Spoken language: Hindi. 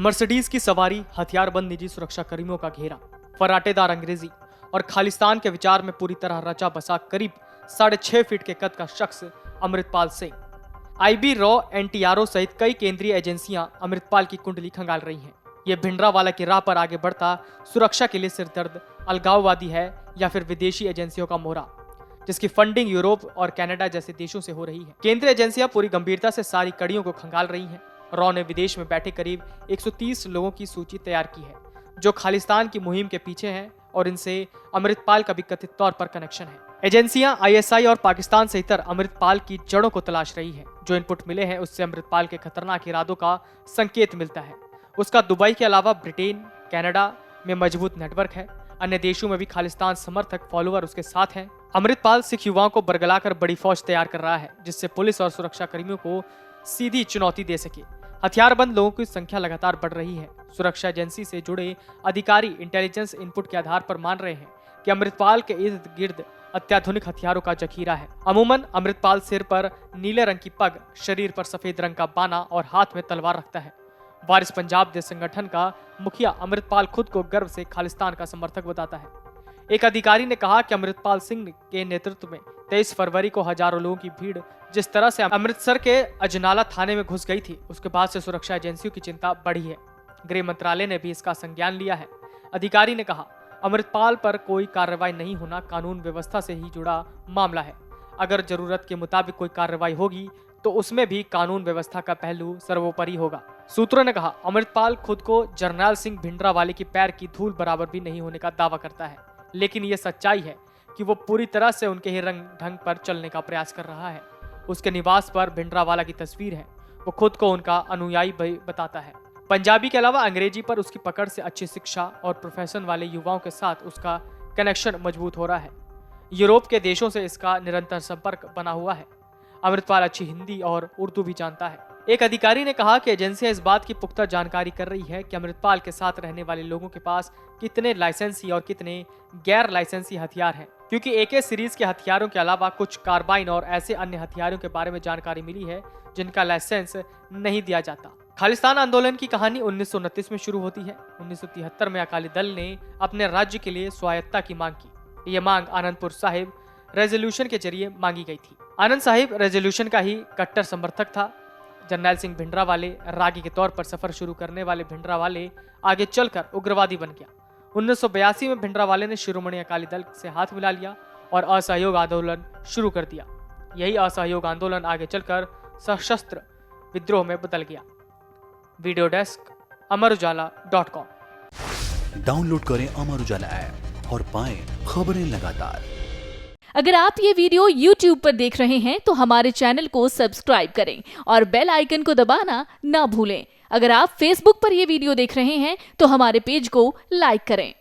मर्सिडीज की सवारी, हथियारबंद निजी सुरक्षा कर्मियों का घेरा, फराटेदार अंग्रेजी और खालिस्तान के विचार में पूरी तरह रचा बसा करीब 6.5 फीट के कद का शख्स Amritpal Singh. IB, raw, NTRO सहित कई केंद्रीय एजेंसियां अमृतपाल की कुंडली खंगाल रही हैं। ये भिंडरावाला की राह पर आगे बढ़ता सुरक्षा के लिए सिरदर्द अलगाववादी है या फिर विदेशी एजेंसियों का मोहरा, जिसकी फंडिंग यूरोप और कनाडा जैसे देशों से हो रही है। केंद्रीय एजेंसियां पूरी गंभीरता से सारी कड़ियों को खंगाल रही हैं। रॉ ने विदेश में बैठे करीब 130 लोगों की सूची तैयार की है जो खालिस्तान की मुहिम के पीछे हैं और इनसे अमृतपाल का भी कथित तौर पर कनेक्शन है। एजेंसियां आईएसआई और पाकिस्तान से इतर अमृतपाल की जड़ों को तलाश रही है। जो इनपुट मिले हैं उससे अमृतपाल के खतरनाक इरादों का संकेत मिलता है। उसका दुबई के अलावा ब्रिटेन, कनाडा में मजबूत नेटवर्क है। अन्य देशों में भी खालिस्तान समर्थक फॉलोअर उसके साथ हैं। अमृतपाल सिख युवाओं को बरगलाकर बड़ी फौज तैयार कर रहा है जिससे पुलिस और सुरक्षा कर्मियों को सीधी चुनौती दे सके। हथियारबंद लोगों की संख्या लगातार बढ़ रही है। सुरक्षा एजेंसी से जुड़े अधिकारी इंटेलिजेंस इनपुट के आधार पर मान रहे हैं कि अमृतपाल के इर्द गिर्द अत्याधुनिक हथियारों का जखीरा है। अमूमन अमृतपाल सिर पर नीले रंग की पग, शरीर पर सफेद रंग का बाना और हाथ में तलवार रखता है। वारिस पंजाब देश संगठन का मुखिया अमृतपाल खुद को गर्व से खालिस्तान का समर्थक बताता है। एक अधिकारी ने कहा कि अमृतपाल सिंह के नेतृत्व में 23 फरवरी को हजारों लोगों की भीड़ जिस तरह से अमृतसर के अजनाला थाने में घुस गई थी, उसके बाद से सुरक्षा एजेंसियों की चिंता बढ़ी है। गृह मंत्रालय ने भी इसका संज्ञान लिया है। अधिकारी ने कहा, अमृतपाल पर कोई कार्रवाई नहीं होना कानून व्यवस्था से ही जुड़ा मामला है। अगर जरूरत के मुताबिक कोई कार्रवाई होगी तो उसमें भी कानून व्यवस्था का पहलू सर्वोपरि होगा। सूत्रों ने कहा, अमृतपाल खुद को जरनैल सिंह भिंडरावाले की पैर की धूल बराबर भी नहीं होने का दावा करता है, लेकिन यह सच्चाई है कि वो पूरी तरह से उनके ही रंग ढंग पर चलने का प्रयास कर रहा है। उसके निवास पर भिंडरावाला की तस्वीर है। वो खुद को उनका अनुयायी भी बताता है। पंजाबी के अलावा अंग्रेजी पर उसकी पकड़ से अच्छी शिक्षा और प्रोफेशन वाले युवाओं के साथ उसका कनेक्शन मजबूत हो रहा है। यूरोप के देशों से इसका निरंतर संपर्क बना हुआ है। अमृतपाल अच्छी हिंदी और उर्दू भी जानता है। एक अधिकारी ने कहा कि एजेंसियां इस बात की पुख्ता जानकारी कर रही है कि अमृतपाल के साथ रहने वाले लोगों के पास कितने लाइसेंसी और कितने गैर लाइसेंसी हथियार हैं, क्योंकि एके सीरीज के हथियारों के अलावा कुछ कार्बाइन और ऐसे अन्य हथियारों के बारे में जानकारी मिली है जिनका लाइसेंस नहीं दिया जाता। खालिस्तान आंदोलन की कहानी 1929 में शुरू होती है। 1973 में अकाली दल ने अपने राज्य के लिए स्वायत्तता की मांग की। ये मांग आनंदपुर साहिब रेजोल्यूशन के जरिए मांगी गई थी। आनंद साहिब रेजोल्यूशन का ही कट्टर समर्थक था। जरनैल सिंह भिंडरावाले रागी के तौर पर सफर शुरू करने वाले भिंडरावाले आगे चलकर उग्रवादी बन गया। 1982 में भिंडरावाले ने शिरोमणि अकाली दल से हाथ मिला लिया और असहयोग आंदोलन शुरू कर दिया। यही असहयोग आंदोलन आगे चलकर सशस्त्र विद्रोह में बदल गया। Video desk amarujala.com। डाउनलोड करें अमर उजाला ऐप और पाएं खबरें लगातार। अगर आप ये वीडियो YouTube पर देख रहे हैं तो हमारे चैनल को सब्सक्राइब करें और बेल आइकन को दबाना ना भूलें। अगर आप Facebook पर ये वीडियो देख रहे हैं तो हमारे पेज को लाइक करें।